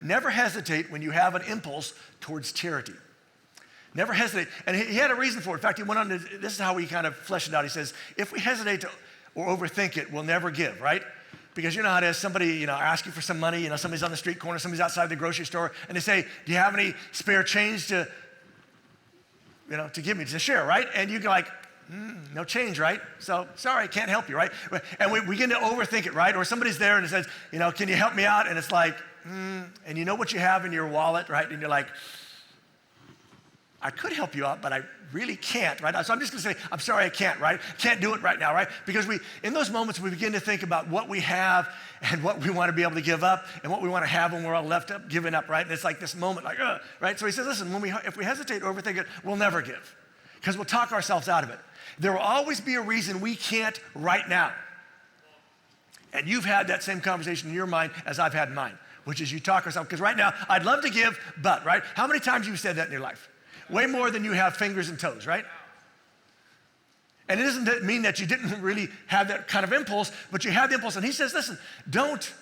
Never hesitate when you have an impulse towards charity. Never hesitate. And he had a reason for it. In fact, he went on to, this is how he kind of fleshed it out. He says, if we hesitate to or overthink it, we'll never give, right? Because you know how it is, somebody, ask you for some money, somebody's on the street corner, somebody's outside the grocery store, and they say, do you have any spare change to give me, to share, right? And you go like, no change, right? So, sorry, can't help you, right? And we begin to overthink it, right? Or somebody's there and it says, can you help me out? And it's like, and you know what you have in your wallet, right? And you're like, I could help you out, but I really can't, right? So I'm just gonna say, I'm sorry, I can't, right? Can't do it right now, right? Because in those moments, we begin to think about what we have and what we want to be able to give up and what we want to have when we're all left up, giving up, right? And it's like this moment, like, right? So he says, listen, if we hesitate or overthink it, we'll never give because we'll talk ourselves out of it. There will always be a reason we can't right now. And you've had that same conversation in your mind as I've had in mine, which is you talk yourself, because right now, I'd love to give, but, right? How many times have you said that in your life? Way more than you have fingers and toes, right? And it doesn't mean that you didn't really have that kind of impulse, but you had the impulse. And he says, listen, don't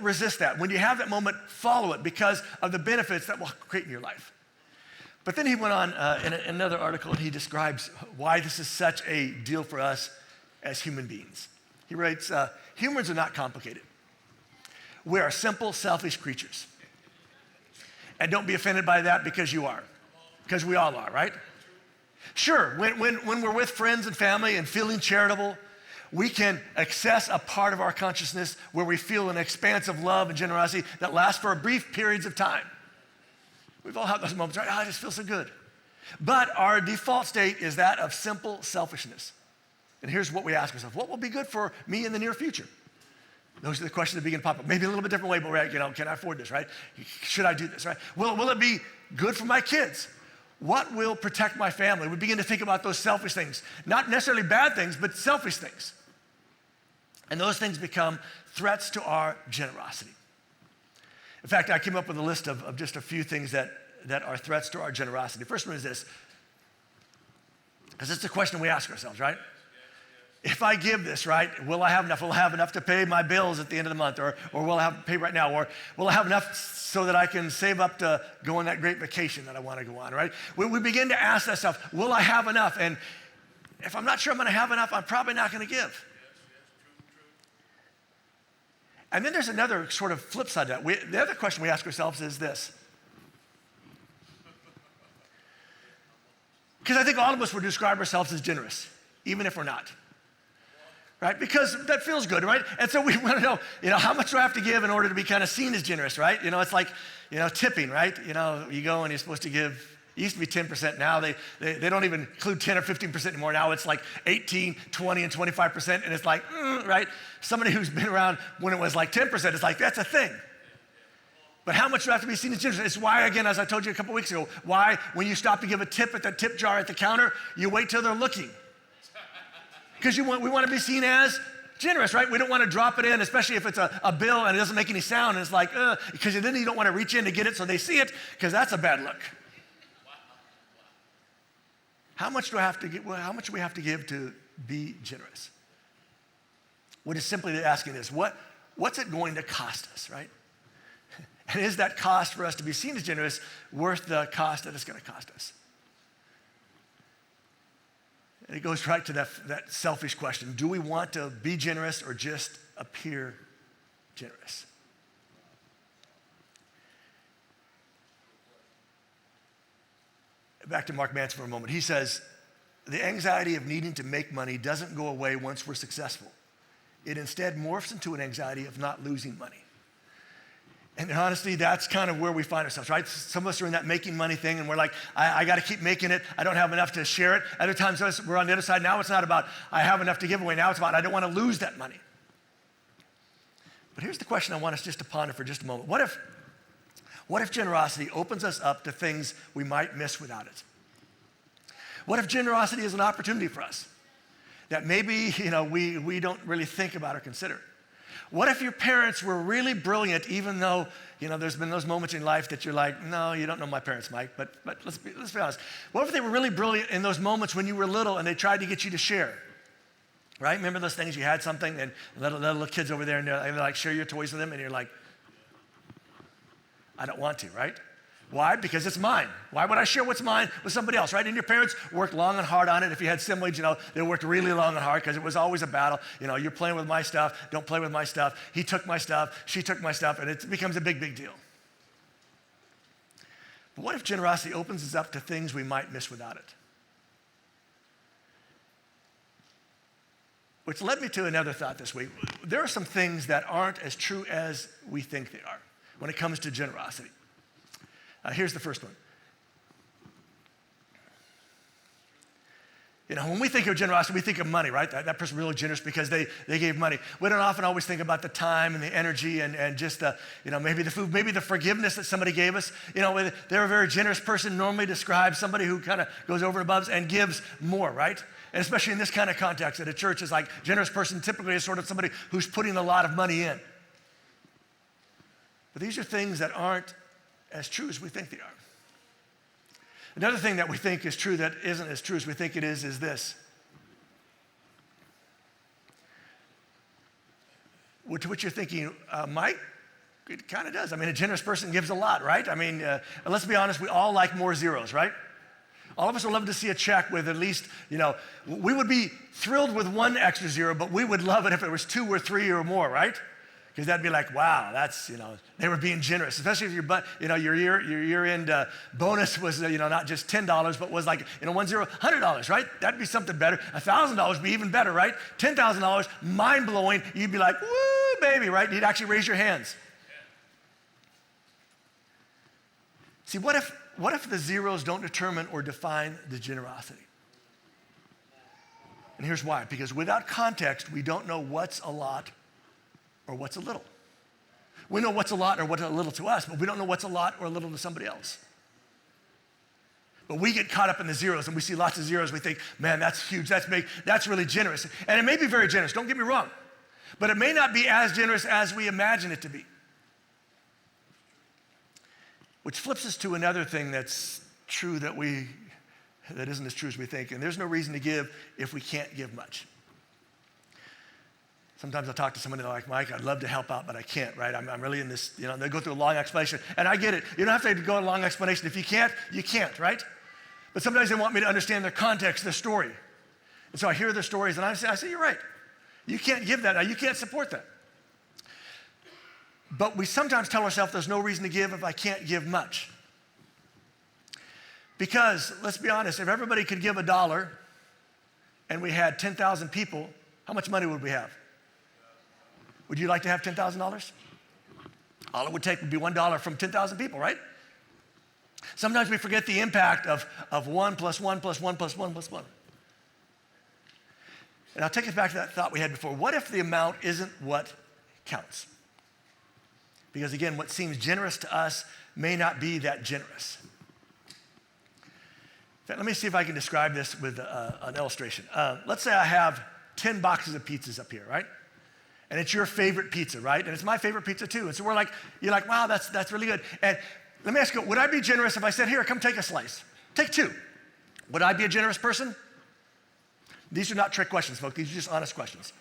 resist that. When you have that moment, follow it because of the benefits that will create in your life. But then he went on in another article, and he describes why this is such a deal for us as human beings. He writes, humans are not complicated. We are simple, selfish creatures. And don't be offended by that because you are, because we all are, right? Sure, when we're with friends and family and feeling charitable, we can access a part of our consciousness where we feel an expanse of love and generosity that lasts for brief periods of time. We've all had those moments, right? I just feel so good. But our default state is that of simple selfishness. And here's what we ask ourselves: what will be good for me in the near future? Those are the questions that begin to pop up. Maybe a little bit different way, but we're like, can I afford this, right? Should I do this, right? Will it be good for my kids? What will protect my family? We begin to think about those selfish things. Not necessarily bad things, but selfish things. And those things become threats to our generosity. In fact, I came up with a list of just a few things that are threats to our generosity. First one is this, because it's a question we ask ourselves, right? If I give this, right, will I have enough? Will I have enough to pay my bills at the end of the month? Or will I have to pay right now? Or will I have enough so that I can save up to go on that great vacation that I want to go on, right? We begin to ask that stuff, will I have enough? And if I'm not sure I'm going to have enough, I'm probably not going to give. And then there's another sort of flip side to that. The other question we ask ourselves is this. Because I think all of us would describe ourselves as generous, even if we're not. Right? Because that feels good, right? And so we want to know, how much do I have to give in order to be kind of seen as generous, right? It's like, tipping, right? You go and you're supposed to give, it used to be 10%. Now they don't even include 10 or 15% anymore. Now it's like 18, 20, and 25%. And it's like, right? Somebody who's been around when it was like 10%, it's like, that's a thing. But how much do I have to be seen as generous? It's why, again, as I told you a couple weeks ago, why when you stop to give a tip at that tip jar at the counter, you wait till they're looking. Because we want to be seen as generous, right? We don't want to drop it in, especially if it's a bill and it doesn't make any sound. And it's like, because then you don't want to reach in to get it so they see it, because that's a bad look. How much do I have to give? Well, how much do we have to give to be generous? We're just simply asking this: what's it going to cost us, right? And is that cost for us to be seen as generous worth the cost that it's going to cost us? And it goes right to that selfish question. Do we want to be generous or just appear generous? Back to Mark Manson for a moment. He says, the anxiety of needing to make money doesn't go away once we're successful. It instead morphs into an anxiety of not losing money. And honestly, that's kind of where we find ourselves, right? Some of us are in that making money thing, and we're like, I got to keep making it. I don't have enough to share it. Other times, we're on the other side. Now it's not about I have enough to give away. Now it's about I don't want to lose that money. But here's the question I want us just to ponder for just a moment. What if generosity opens us up to things we might miss without it? What if generosity is an opportunity for us that maybe, we don't really think about or consider? What if your parents were really brilliant, even though, there's been those moments in life that you're like, no, you don't know my parents, Mike, but let's be honest. What if they were really brilliant in those moments when you were little and they tried to get you to share? Right? Remember those things, you had something and little kids over there and they're like, share your toys with them, and you're like, I don't want to, right? Why? Because it's mine. Why would I share what's mine with somebody else, right? And your parents worked long and hard on it. If you had siblings, they worked really long and hard because it was always a battle. You're playing with my stuff. Don't play with my stuff. He took my stuff. She took my stuff. And it becomes a big, big deal. But what if generosity opens us up to things we might miss without it? Which led me to another thought this week. There are some things that aren't as true as we think they are when it comes to generosity. Here's the first one. When we think of generosity, we think of money, right? That person's really generous because they gave money. We don't often always think about the time and the energy and just the, maybe the food, maybe the forgiveness that somebody gave us. They're a very generous person, normally describes somebody who kind of goes over and above and gives more, right? And especially in this kind of context, at a church, is like generous person typically is sort of somebody who's putting a lot of money in. But these are things that aren't as true as we think they are. Another thing that we think is true that isn't as true as we think it is this. To which you're thinking, Mike, it kind of does. A generous person gives a lot, right? Let's be honest, we all like more zeros, right? All of us would love to see a check with at least, we would be thrilled with one extra zero, but we would love it if it was 2 or 3 or more, right? Because that'd be like, wow, that's, they were being generous. Especially if your year-end bonus was, not just $10, but was like, $100, right? That'd be something better. $1,000 would be even better, right? $10,000, mind-blowing. You'd be like, woo, baby, right? You'd actually raise your hands. See, what if the zeros don't determine or define the generosity? And here's why. Because without context, we don't know what's a lot or what's a little. We know what's a lot or what's a little to us, but we don't know what's a lot or a little to somebody else. But we get caught up in the zeros and we see lots of zeros. We think, man, that's huge. That's really generous. And it may be very generous. Don't get me wrong. But it may not be as generous as we imagine it to be. Which flips us to another thing that's true that isn't as true as we think. And there's no reason to give if we can't give much. Sometimes I'll talk to somebody like, Mike, I'd love to help out, but I can't, right? I'm really in this, they go through a long explanation. And I get it. You don't have to go a long explanation. If you can't, you can't, right? But sometimes they want me to understand their context, their story. And so I hear their stories and I say, you're right. You can't give that now. You can't support that. But we sometimes tell ourselves there's no reason to give if I can't give much. Because, let's be honest, if everybody could give $1 and we had 10,000 people, how much money would we have? Would you like to have $10,000? All it would take would be $1 from 10,000 people, right? Sometimes we forget the impact of 1 plus 1 plus 1 plus 1 plus 1. And I'll take us back to that thought we had before. What if the amount isn't what counts? Because again, what seems generous to us may not be that generous. In fact, let me see if I can describe this with an illustration. Let's say I have 10 boxes of pizzas up here, right? And it's your favorite pizza, right? And it's my favorite pizza too. And so you're like, wow, that's really good. And let me ask you, would I be generous if I said, here, come take a slice? Take 2. Would I be a generous person? These are not trick questions, folks. These are just honest questions.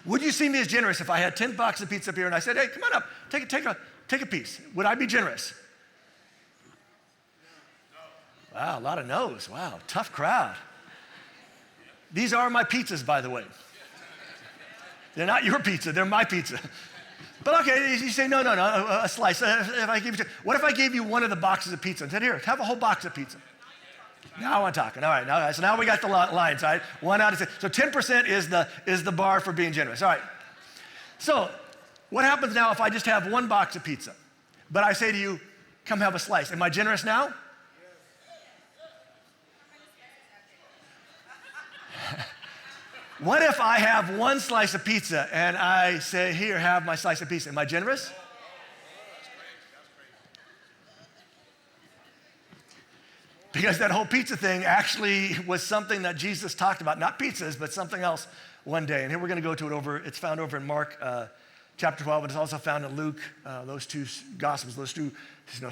Would you see me as generous if I had 10 boxes of pizza up here and I said, hey, come on up, take a piece? Would I be generous? No. Wow, a lot of no's. Wow, tough crowd. These are my pizzas, by the way. They're not your pizza, they're my pizza. But okay, you say, no, a slice. What if I gave you one of the boxes of pizza and said, here, have a whole box of pizza? Now I'm talking. All right, so now we got the lines, all right? 1 out of 10. So 10% is the bar for being generous. All right. So what happens now if I just have 1 box of pizza, but I say to you, come have a slice? Am I generous now? What if I have 1 slice of pizza and I say, here, have my slice of pizza? Am I generous? Because that whole pizza thing actually was something that Jesus talked about, not pizzas, but something else one day. And here we're going to go to it it's found over in Mark chapter 12, and it's also found in Luke, those 2 Gospels, those 2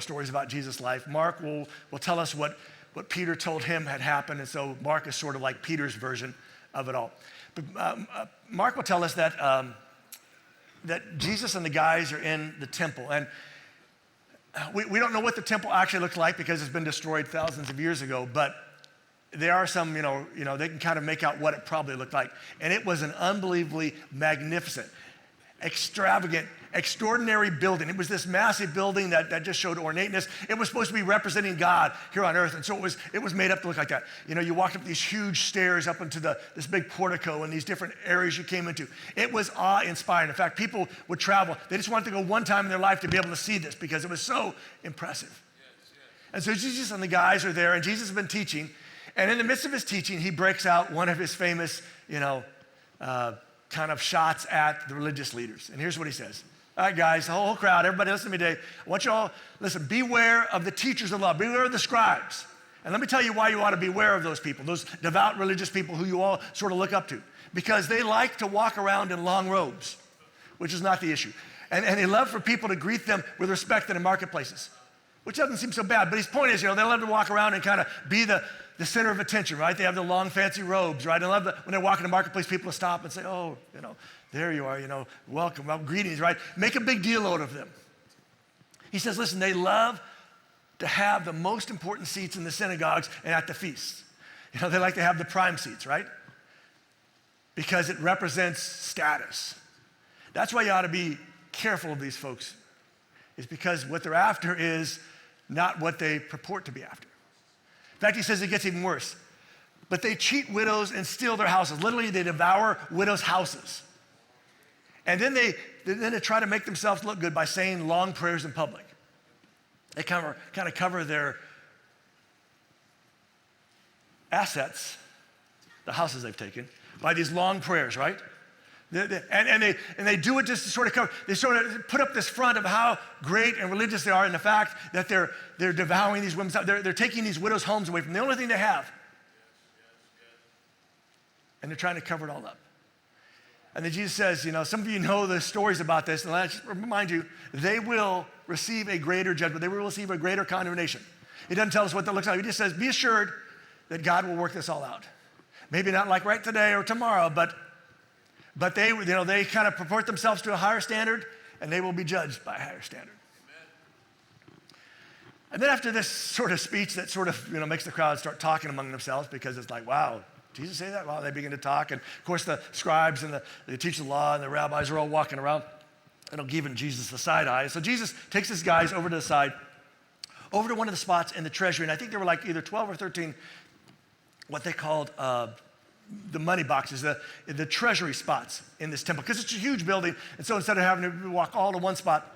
stories about Jesus' life. Mark will tell us what Peter told him had happened, and so Mark is sort of like Peter's version of it all. But Mark will tell us that Jesus and the guys are in the temple, and we don't know what the temple actually looked like because it's been destroyed thousands of years ago, but there are some, they can kind of make out what it probably looked like. And it was an unbelievably magnificent, extravagant, extraordinary building. It was this massive building that just showed ornateness. It was supposed to be representing God here on earth. And so it was made up to look like that. You walked up these huge stairs up into this big portico and these different areas you came into. It was awe-inspiring. In fact, people would travel. They just wanted to go one time in their life to be able to see this because it was so impressive. Yes, yes. And so Jesus and the guys are there, and Jesus has been teaching. And in the midst of his teaching, he breaks out one of his famous, kind of shots at the religious leaders. And here's what he says. All right, guys, the whole crowd, everybody listen to me today. I want you all, listen, beware of the teachers of law. Beware of the scribes. And let me tell you why you ought to beware of those people, those devout religious people who you all sort of look up to. Because they like to walk around in long robes, which is not the issue. And they love for people to greet them with respect in the marketplaces, which doesn't seem so bad. But his point is, they love to walk around and kind of be the center of attention, right? They have the long, fancy robes, right? I love when they walk in the marketplace, people will stop and say, oh, there you are, welcome, well, greetings, right? Make a big deal out of them. He says, listen, they love to have the most important seats in the synagogues and at the feasts. They like to have the prime seats, right? Because it represents status. That's why you ought to be careful of these folks, is because what they're after is not what they purport to be after. In fact, he says it gets even worse. But they cheat widows and steal their houses. Literally, they devour widows' houses. And then they try to make themselves look good by saying long prayers in public. They kind of cover their assets, the houses they've taken, by these long prayers, right? And they do it just to sort of cover. They sort of put up this front of how great and religious they are, and the fact that they're devouring these women's houses. They're taking these widows' homes away from them, the only thing they have. And they're trying to cover it all up. And then Jesus says, some of you know the stories about this, and I just remind you, they will receive a greater judgment. They will receive a greater condemnation. He doesn't tell us what that looks like. He just says, be assured that God will work this all out. Maybe not like right today or tomorrow, but they kind of purport themselves to a higher standard, and they will be judged by a higher standard. Amen. And then after this sort of speech that sort of makes the crowd start talking among themselves, because it's like, wow, Jesus say that? Well, they begin to talk. And of course, the scribes and the teachers of the law and the rabbis are all walking around and giving Jesus the side eye. So Jesus takes his guys over to the side, over to one of the spots in the treasury. And I think there were like either 12 or 13, what they called the money boxes, the treasury spots in this temple. Because it's a huge building. And so instead of having to walk all to one spot,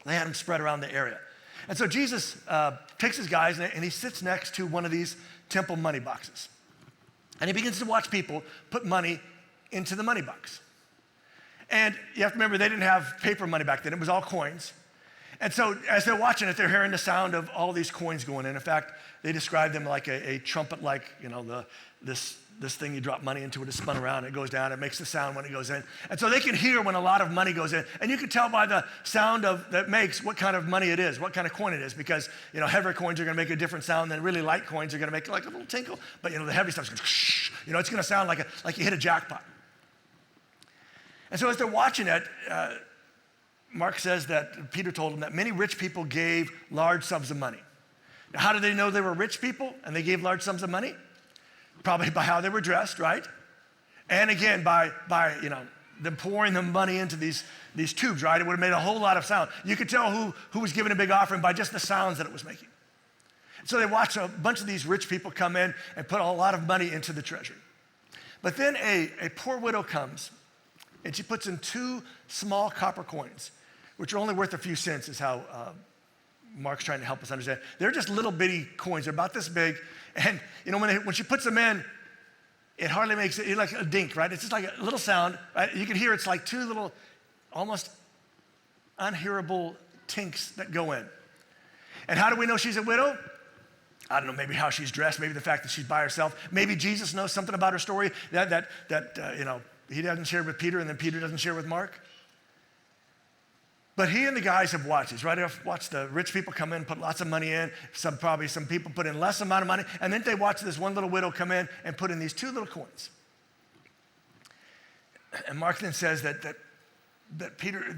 they had them spread around the area. And so Jesus takes his guys and he sits next to one of these temple money boxes. And he begins to watch people put money into the money box. And you have to remember, they didn't have paper money back then. It was all coins. And so as they're watching it, they're hearing the sound of all these coins going in. In fact, they describe them like a trumpet, this thing you drop money into, it is spun around, it goes down, it makes the sound when it goes in. And so they can hear when a lot of money goes in. And you can tell by the sound that makes what kind of money it is, what kind of coin it is, because, heavier coins are gonna make a different sound than really light coins are gonna make like a little tinkle. But, the heavy stuff's gonna shh, it's gonna sound like you hit a jackpot. And so as they're watching it, Mark says that Peter told him that many rich people gave large sums of money. Now, how did they know they were rich people and they gave large sums of money? Probably by how they were dressed, right? And again, by them pouring the money into these tubes, right? It would have made a whole lot of sound. You could tell who was giving a big offering by just the sounds that it was making. So they watched a bunch of these rich people come in and put a lot of money into the treasury. But then a poor widow comes, and she puts in 2 small copper coins, which are only worth a few cents, is how Mark's trying to help us understand. They're just little bitty coins. They're about this big. And, when she puts them in, it hardly makes it like a dink, right? It's just like a little sound, right? You can hear it's like 2 little, almost unhearable tinks that go in. And how do we know she's a widow? I don't know, maybe how she's dressed, maybe the fact that she's by herself. Maybe Jesus knows something about her story that he doesn't share with Peter and then Peter doesn't share with Mark. But he and the guys have watched this, right? They've watched the rich people come in, put lots of money in. Probably some people put in less amount of money. And then they watch this one little widow come in and put in these 2 little coins. And Mark then says that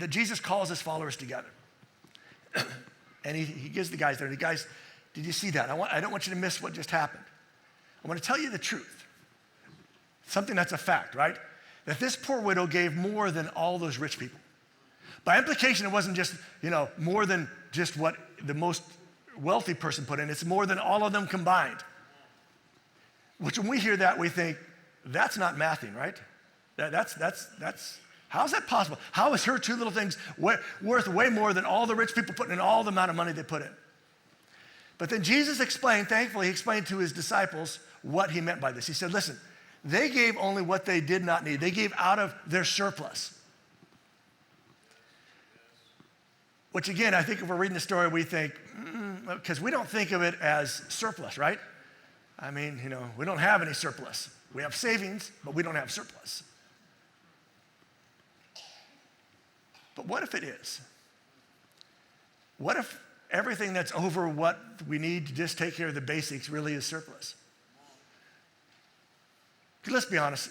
Jesus calls his followers together. And he gives the guys there, and guys, did you see that? I don't want you to miss what just happened. I want to tell you the truth. Something that's a fact, right? That this poor widow gave more than all those rich people. By implication, it wasn't just, more than just what the most wealthy person put in. It's more than all of them combined. Which when we hear that, we think, that's not mathing, right? That's how is that possible? How is her two little things worth way more than all the rich people putting in all the amount of money they put in? But then Jesus explained, thankfully, he explained to his disciples what he meant by this. He said, listen, they gave only what they did not need. They gave out of their surplus. Which again, I think if we're reading the story, we think, because we don't think of it as surplus, right? I mean, we don't have any surplus. We have savings, but we don't have surplus. But what if it is? What if everything that's over what we need to just take care of the basics really is surplus? Let's be honest,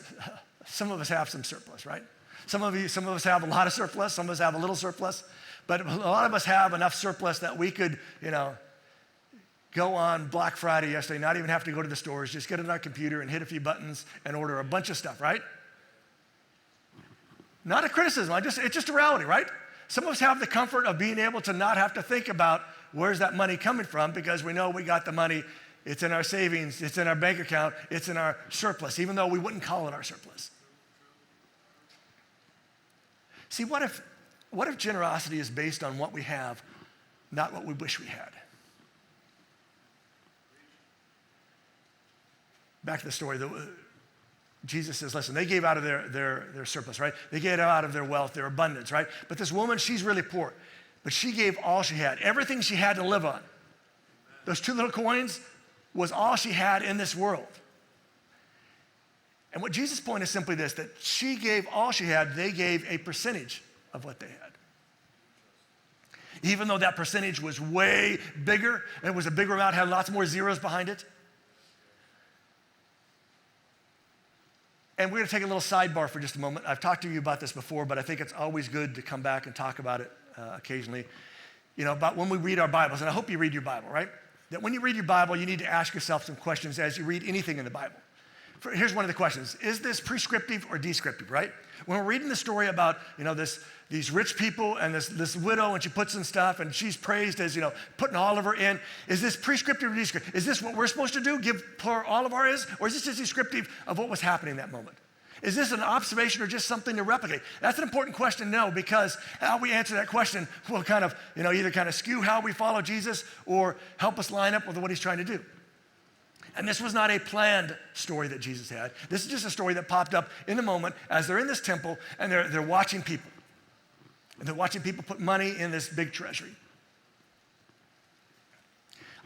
some of us have some surplus, right? Some of us have a lot of surplus, some of us have a little surplus, but a lot of us have enough surplus that we could, go on Black Friday yesterday, not even have to go to the stores, just get on our computer and hit a few buttons and order a bunch of stuff, right? Not a criticism, it's just a reality, right? Some of us have the comfort of being able to not have to think about where's that money coming from because we know we got the money, it's in our savings, it's in our bank account, it's in our surplus, even though we wouldn't call it our surplus. See, what if generosity is based on what we have, not what we wish we had? Back to the story. Jesus says, listen, they gave out of their surplus, right? They gave out of their wealth, their abundance, right? But this woman, she's really poor. But she gave all she had, everything she had to live on. Those two little coins was all she had in this world. And what Jesus' point is simply this, that she gave all she had, they gave a percentage of what they had. Even though that percentage was way bigger, and it was a bigger amount, had lots more zeros behind it. And we're going to take a little sidebar for just a moment. I've talked to you about this before, but I think it's always good to come back and talk about it occasionally. About when we read our Bibles, and I hope you read your Bible, right? That when you read your Bible, you need to ask yourself some questions as you read anything in the Bible. Here's one of the questions. Is this prescriptive or descriptive, right? When we're reading the story about, these rich people and this widow, and she puts in stuff, and she's praised as, putting all of her in. Is this prescriptive or descriptive? Is this what we're supposed to do, give her all of ours? Or is this just descriptive of what was happening in that moment? Is this an observation or just something to replicate? That's an important question to know, because how we answer that question will kind of, either kind of skew how we follow Jesus or help us line up with what he's trying to do. And this was not a planned story that Jesus had. This is just a story that popped up in the moment as they're in this temple and they're watching people. And they're watching people put money in this big treasury.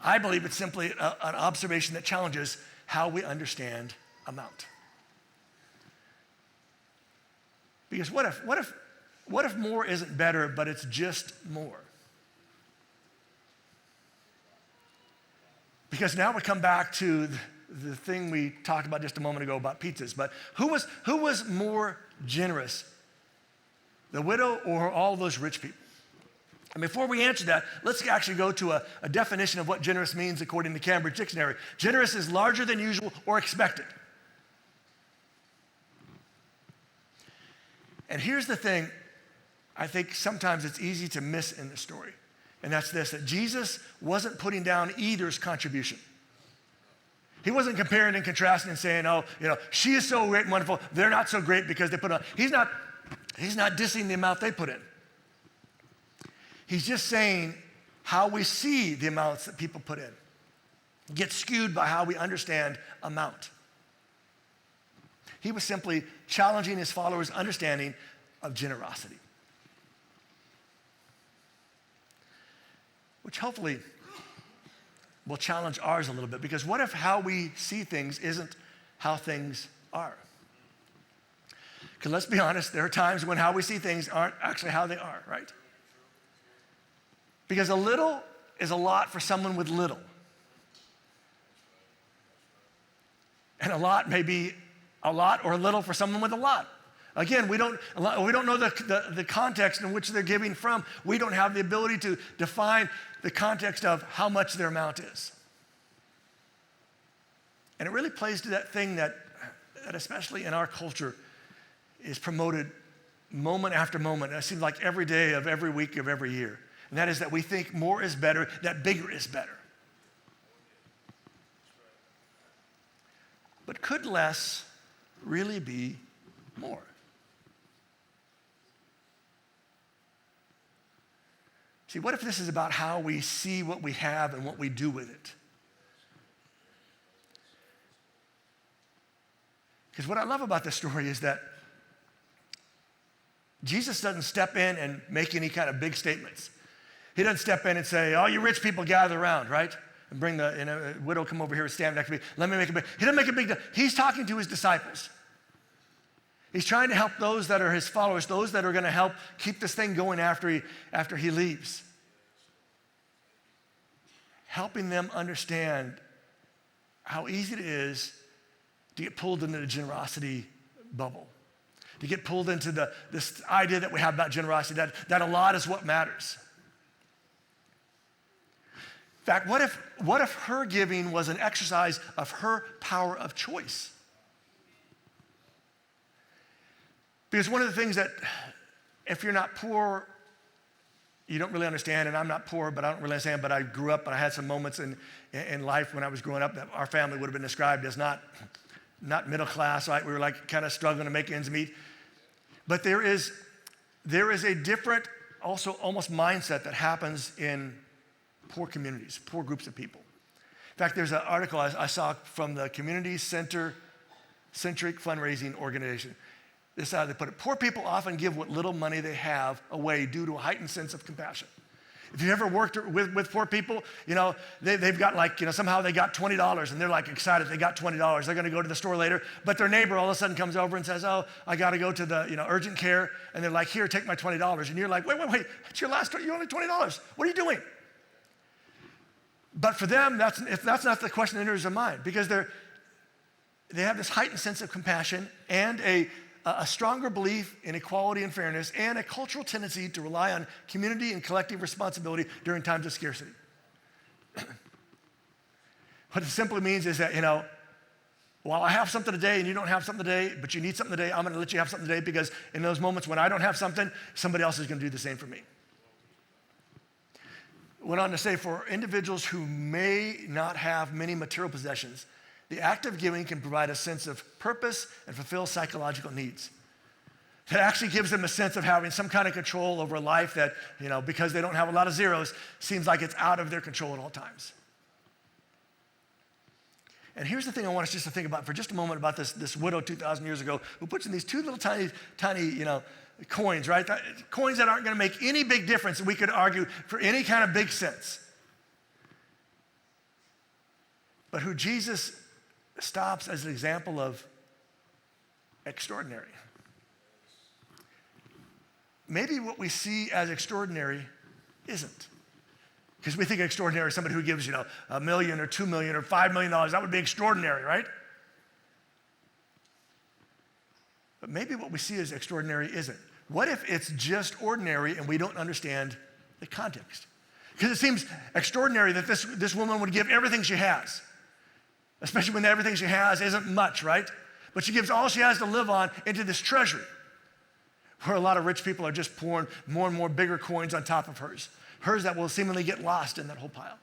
I believe it's simply an observation that challenges how we understand amount. Because what if more isn't better, but it's just more? Because now we come back to the thing we talked about just a moment ago about pizzas. But who was more generous, the widow or all those rich people? And before we answer that, let's actually go to a definition of what generous means according to Cambridge Dictionary. Generous is larger than usual or expected. And here's the thing I think sometimes it's easy to miss in the story. And that's this, that Jesus wasn't putting down either's contribution. He wasn't comparing and contrasting and saying, she is so great and wonderful, they're not so great because they put on. He's not dissing the amount they put in. He's just saying how we see the amounts that people put in gets skewed by how we understand amount. He was simply challenging his followers' understanding of generosity. Which hopefully will challenge ours a little bit, because what if how we see things isn't how things are? Because let's be honest, there are times when how we see things aren't actually how they are, right? Because a little is a lot for someone with little. And a lot may be a lot or a little for someone with a lot. Again, we don't know the context in which they're giving from. We don't have the ability to define the context of how much their amount is. And it really plays to that thing that especially in our culture is promoted moment after moment. It seems like every day of every week of every year. And that is that we think more is better, that bigger is better. But could less really be more? See, what if this is about how we see what we have and what we do with it? Because what I love about this story is that Jesus doesn't step in and make any kind of big statements. He doesn't step in and say, "Oh, you rich people gather around," right? And bring the widow come over here and stand next to me. Let me make a big. He doesn't make a big deal. He's talking to his disciples. He's trying to help those that are his followers, those that are going to help keep this thing going after he leaves. Helping them understand how easy it is to get pulled into the generosity bubble, to get pulled into this idea that we have about generosity, that a lot is what matters. In fact, what if her giving was an exercise of her power of choice? Because one of the things that, if you're not poor, you don't really understand, and I'm not poor, but I don't really understand, but I grew up and I had some moments in life when I was growing up that our family would have been described as not middle class, right? We were like kind of struggling to make ends meet. But there is a different, also almost mindset that happens in poor communities, poor groups of people. In fact, there's an article I saw from the Community Centric Fundraising Organization. This is how they put it. Poor people often give what little money they have away due to a heightened sense of compassion. If you've ever worked with poor people, they've got somehow they got $20 and they're like excited they got $20. They're going to go to the store later, but their neighbor all of a sudden comes over and says, "Oh, I got to go to the urgent care," and they're like, "Here, take my $20." And you're like, wait, it's your last, you only $20. What are you doing? But for them, that's not the question that enters their mind, because they have this heightened sense of compassion and a stronger belief in equality and fairness, and a cultural tendency to rely on community and collective responsibility during times of scarcity. What it simply means is that, while I have something today and you don't have something today, but you need something today, I'm going to let you have something today, because in those moments when I don't have something, somebody else is going to do the same for me. Went on to say, for individuals who may not have many material possessions, the act of giving can provide a sense of purpose and fulfill psychological needs. It actually gives them a sense of having some kind of control over a life that, because they don't have a lot of zeros, seems like it's out of their control at all times. And here's the thing I want us just to think about for just a moment about this widow 2,000 years ago who puts in these two little tiny, coins, right? Coins that aren't going to make any big difference, and we could argue for any kind of big sense. But who Jesus stops as an example of extraordinary. Maybe what we see as extraordinary isn't. Because we think extraordinary is somebody who gives, $1 million or $2 million or $5 million. That would be extraordinary, right? But maybe what we see as extraordinary isn't. What if it's just ordinary and we don't understand the context? Because it seems extraordinary that this woman would give everything she has, especially when everything she has isn't much, right? But she gives all she has to live on into this treasury, where a lot of rich people are just pouring more and more bigger coins on top of hers that will seemingly get lost in that whole pile.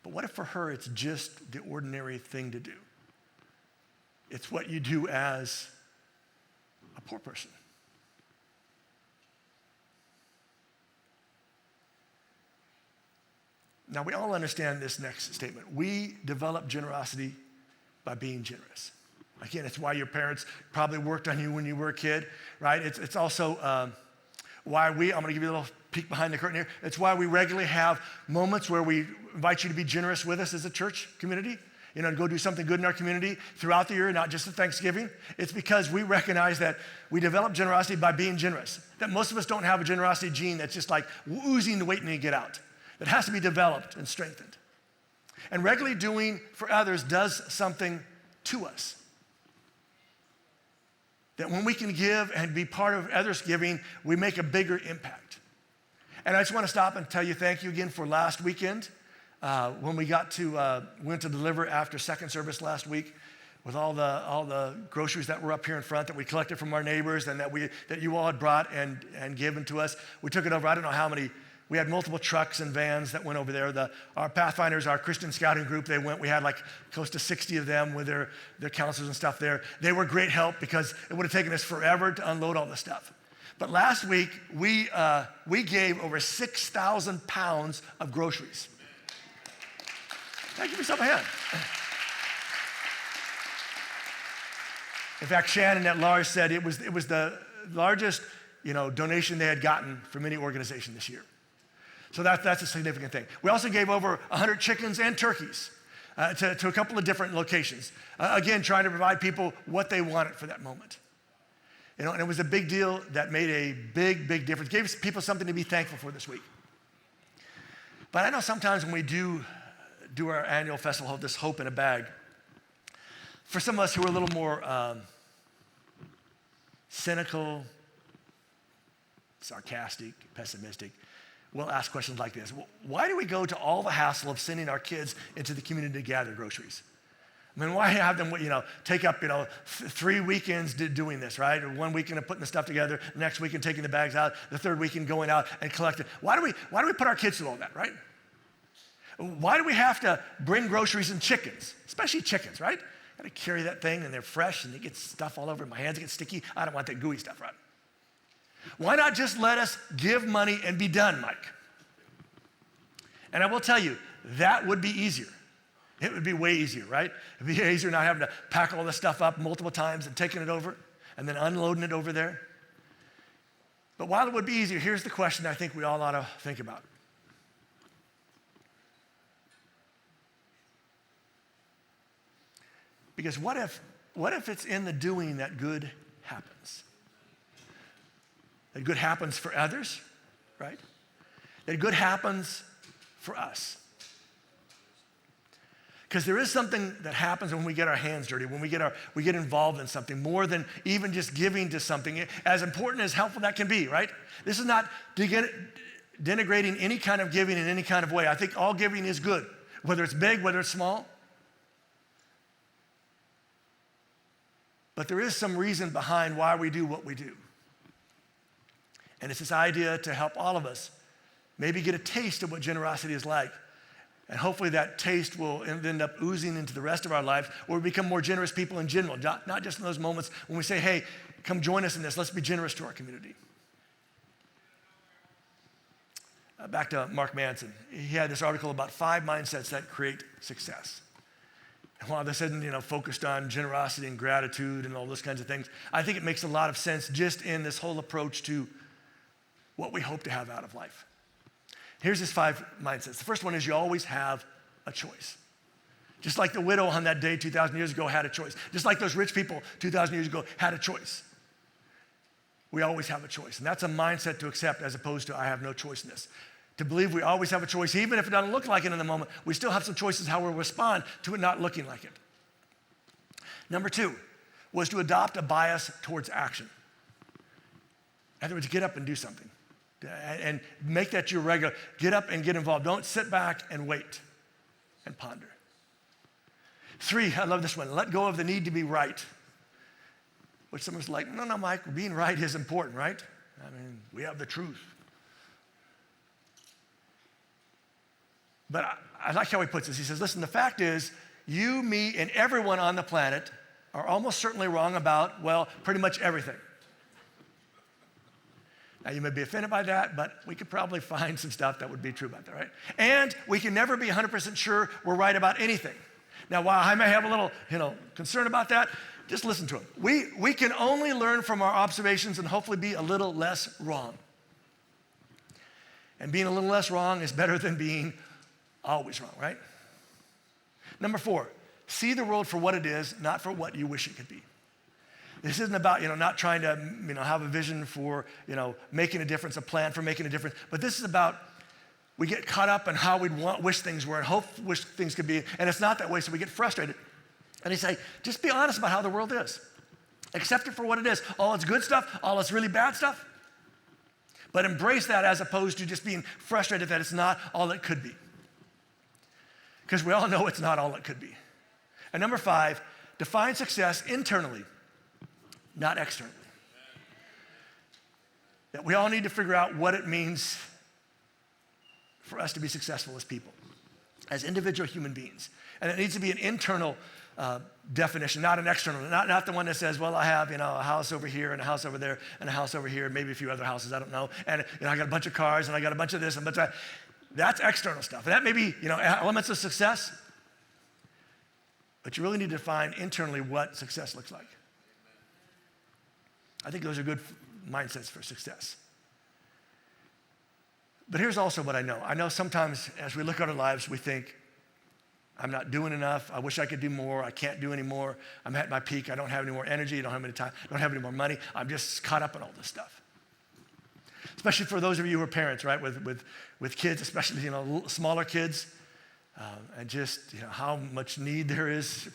But what if for her it's just the ordinary thing to do? It's what you do as a poor person. Now, we all understand this next statement. We develop generosity by being generous. Again, it's why your parents probably worked on you when you were a kid, right? It's also why I'm going to give you a little peek behind the curtain here. It's why we regularly have moments where we invite you to be generous with us as a church community, to go do something good in our community throughout the year, not just at Thanksgiving. It's because we recognize that we develop generosity by being generous, that most of us don't have a generosity gene that's just like oozing waiting to get out. That has to be developed and strengthened. And regularly doing for others does something to us. that when we can give and be part of others' giving, we make a bigger impact. And I just want to stop and tell you thank you again for last weekend when we went to deliver after second service last week with all the groceries that were up here in front that we collected from our neighbors and that you all had brought and given to us. We took it over, I don't know how many. We had multiple trucks and vans that went over there. Our Pathfinders, our Christian scouting group, they went. We had like close to 60 of them with their counselors and stuff there. They were great help because it would have taken us forever to unload all the stuff. But last week, we gave over 6,000 pounds of groceries. Give yourself a hand. In fact, Shannon at large said it was the largest donation they had gotten from any organization this year. So that's a significant thing. We also gave over 100 chickens and turkeys to a couple of different locations. Again, trying to provide people what they wanted for that moment. And it was a big deal that made a big, big difference. Gave people something to be thankful for this week. But I know sometimes when we do our annual festival, this Hope in a Bag, for some of us who are a little more cynical, sarcastic, pessimistic, we'll ask questions like this. Why do we go to all the hassle of sending our kids into the community to gather groceries? I mean, why have them, take up, 3 weekends doing this, right? Or 1 weekend of putting the stuff together, the next weekend taking the bags out, the third weekend going out and collecting. Why do we put our kids through all that, right? Why do we have to bring groceries and chickens, especially chickens, right? Got to carry that thing and they're fresh and they get stuff all over. My hands get sticky. I don't want that gooey stuff, right? Why not just let us give money and be done, Mike? And I will tell you, that would be easier. It would be way easier, right? It'd be easier not having to pack all this stuff up multiple times and taking it over and then unloading it over there. But while it would be easier, here's the question I think we all ought to think about. Because what if it's in the doing that good happens? That good happens for others, right? That good happens for us. Because there is something that happens when we get our hands dirty, when we get involved in something, more than even just giving to something, as important as helpful that can be, right? This is not denigrating any kind of giving in any kind of way. I think all giving is good, whether it's big, whether it's small. But there is some reason behind why we do what we do. And it's this idea to help all of us maybe get a taste of what generosity is like. And hopefully that taste will end up oozing into the rest of our lives, where we become more generous people in general, not just in those moments when we say, hey, come join us in this. Let's be generous to our community. Back to Mark Manson. He had this article about 5 mindsets that create success. And while this isn't, focused on generosity and gratitude and all those kinds of things, I think it makes a lot of sense just in this whole approach to what we hope to have out of life. Here's his 5 mindsets. The first one is you always have a choice. Just like the widow on that day 2,000 years ago had a choice. Just like those rich people 2,000 years ago had a choice. We always have a choice. And that's a mindset to accept as opposed to I have no choice in this. To believe we always have a choice, even if it doesn't look like it in the moment, we still have some choices how we'll respond to it not looking like it. Number 2 was to adopt a bias towards action. In other words, get up and do something. And make that your regular. Get up and get involved. Don't sit back and wait and ponder. 3, I love this one. Let go of the need to be right. Which someone's like, no, Mike, being right is important, right? I mean, we have the truth. But I like how he puts this. He says, listen, the fact is, you, me, and everyone on the planet are almost certainly wrong about, well, pretty much everything. Now, you may be offended by that, but we could probably find some stuff that would be true about that, right? And we can never be 100% sure we're right about anything. Now, while I may have a little, concern about that, just listen to him. We can only learn from our observations and hopefully be a little less wrong. And being a little less wrong is better than being always wrong, right? Number 4, see the world for what it is, not for what you wish it could be. This isn't about, not trying to, have a vision for, making a difference, a plan for making a difference. But this is about, we get caught up in how we'd wish things were and wish things could be. And it's not that way, so we get frustrated. And he say, just be honest about how the world is. Accept it for what it is. All its good stuff, all its really bad stuff. But embrace that as opposed to just being frustrated that it's not all it could be. Because we all know it's not all it could be. And number 5, define success internally, not externally. That we all need to figure out what it means for us to be successful as people, as individual human beings. And it needs to be an internal definition, not an external, not the one that says, well, I have, a house over here and a house over there and a house over here, and maybe a few other houses, I don't know. And, I got a bunch of cars and I got a bunch of this and a bunch of that. That's external stuff. And that may be, elements of success. But you really need to define internally what success looks like. I think those are good mindsets for success. But here's also what I know. I know sometimes as we look at our lives, we think, I'm not doing enough. I wish I could do more. I can't do any more. I'm at my peak. I don't have any more energy. I don't have any time. I don't have any more money. I'm just caught up in all this stuff. Especially for those of you who are parents, right, with kids, especially, smaller kids, and just, how much need there is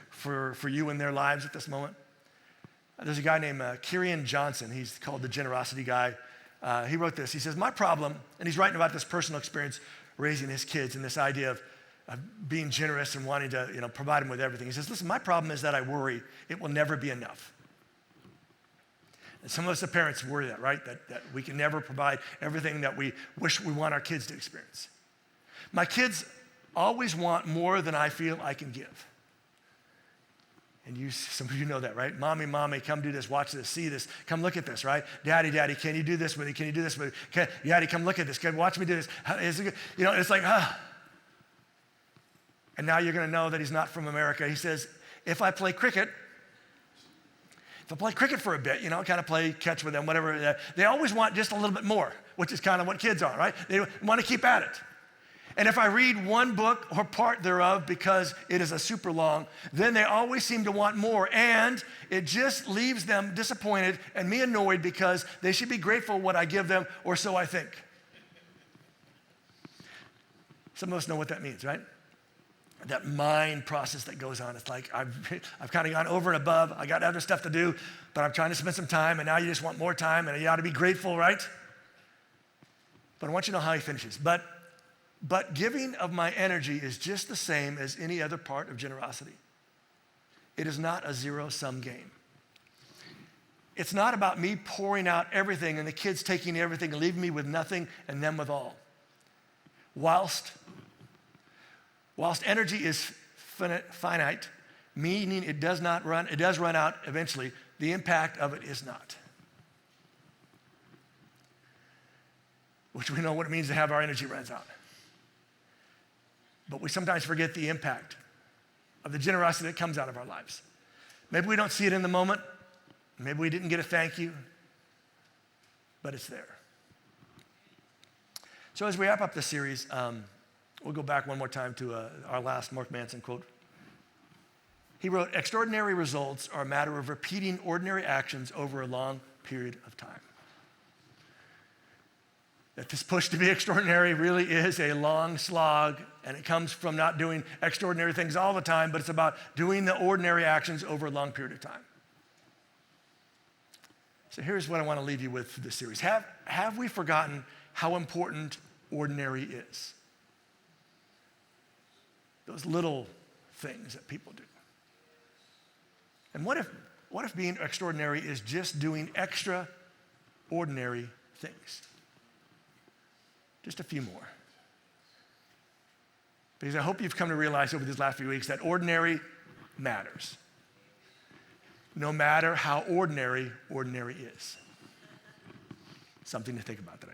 for you in their lives at this moment. There's a guy named Kieran Johnson. He's called the generosity guy. He wrote this. He says, my problem, and he's writing about this personal experience raising his kids and this idea of being generous and wanting to, provide them with everything. He says, listen, my problem is that I worry it will never be enough. And some of us as parents worry that, right? That we can never provide everything that we wish we want our kids to experience. My kids always want more than I feel I can give. And some of you know that, right? Mommy, come do this, watch this, see this, come look at this, right? Daddy, can you do this with me? Can you do this with me? Daddy, come look at this. Watch me do this. It's like, And now you're going to know that he's not from America. He says, if I play cricket for a bit, kind of play catch with them, whatever, they always want just a little bit more, which is kind of what kids are, right? They want to keep at it. And if I read one book or part thereof because it is a super long, then they always seem to want more. And it just leaves them disappointed and me annoyed because they should be grateful what I give them, or so I think. Some of us know what that means, right? That mind process that goes on. It's like, I've kind of gone over and above. I got other stuff to do, but I'm trying to spend some time, and now you just want more time, and you ought to be grateful, right? But I want you to know how he finishes. But giving of my energy is just the same as any other part of generosity. It is not a zero-sum game. It's not about me pouring out everything and the kids taking everything and leaving me with nothing and them with all. Whilst energy is finite, meaning it does run out eventually, the impact of it is not. Which we know what it means to have our energy runs out. But we sometimes forget the impact of the generosity that comes out of our lives. Maybe we don't see it in the moment. Maybe we didn't get a thank you, but it's there. So as we wrap up this series, we'll go back one more time to our last Mark Manson quote. He wrote, extraordinary results are a matter of repeating ordinary actions over a long period of time. That this push to be extraordinary really is a long slog, and it comes from not doing extraordinary things all the time, but it's about doing the ordinary actions over a long period of time. So here's what I want to leave you with for this series. Have we forgotten how important ordinary is? Those little things that people do. And what if being extraordinary is just doing extraordinary things? Just a few more. Because I hope you've come to realize over these last few weeks that ordinary matters. No matter how ordinary is. Something to think about today.